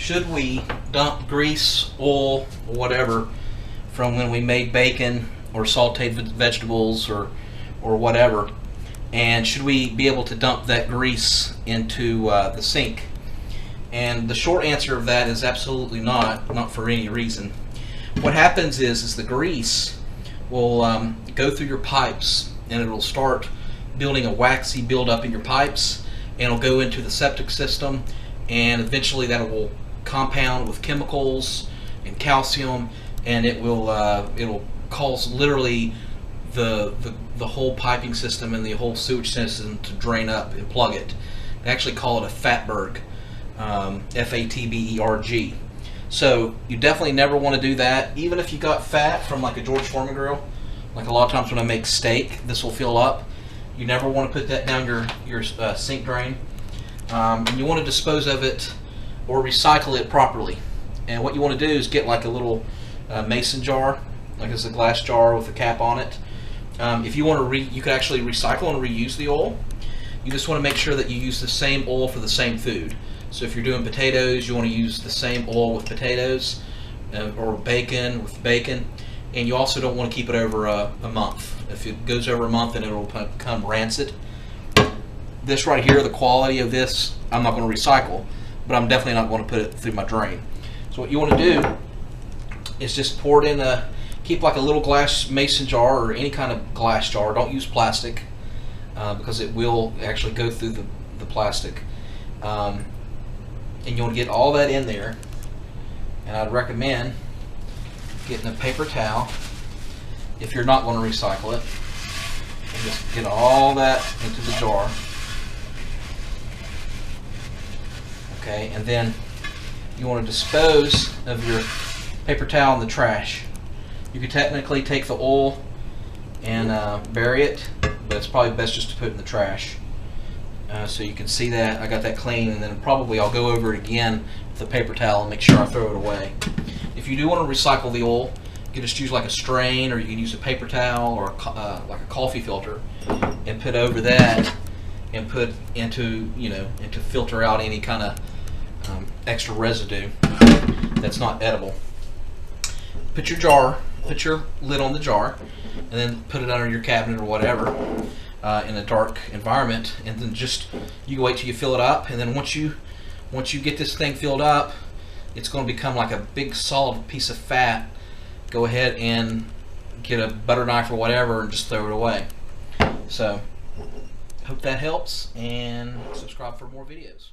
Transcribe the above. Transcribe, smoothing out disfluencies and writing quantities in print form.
should we dump grease, oil, or whatever from when we made bacon or sauteed vegetables or whatever, and should we be able to dump that grease into the sink? And the short answer of that is absolutely not for any reason. What happens is the grease will go through your pipes, and it'll start building a waxy buildup in your pipes, and it'll go into the septic system, and eventually that will compound with chemicals and calcium, and it'll cause literally the whole piping system and the whole sewage system to drain up and plug it. They actually call it a fatberg, F-A-T-B-E-R-G. So you definitely never want to do that. Even if you got fat from like a George Foreman grill, like a lot of times when I make steak, this will fill up. You never want to put that down your sink drain. And you want to dispose of it or recycle it properly. And what you want to do is get like a little mason jar, like it's a glass jar with a cap on it. If you want to you could actually recycle and reuse the oil. You just want to make sure that you use the same oil for the same food. So if you're doing potatoes, you want to use the same oil with potatoes, or bacon with bacon. And you also don't want to keep it over a month. If it goes over a month, then it'll become rancid. This right here, the quality of this, I'm not going to recycle, but I'm definitely not going to put it through my drain. So what you want to do is just pour it in keep like a little glass mason jar or any kind of glass jar. Don't use plastic because it will actually go through the plastic. And you want to get all that in there, and I'd recommend getting a paper towel if you're not going to recycle it, and just get all that into the jar. Okay, and then you want to dispose of your paper towel in the trash. You could technically take the oil and bury it, but it's probably best just to put it in the trash. So you can see that I got that clean, and then probably I'll go over it again with the paper towel and make sure I throw it away. If you do want to recycle the oil, you can just use like a strain, or you can use a paper towel or like a coffee filter and put over that and put into to filter out any kind of extra residue that's not edible. Put your lid on the jar, and then put it under your cabinet or whatever in a dark environment, and then just you wait till you fill it up, and then once you get this thing filled up, it's going to become like a big solid piece of fat. Go ahead and get a butter knife or whatever and just throw it away. So hope that helps, and subscribe for more videos.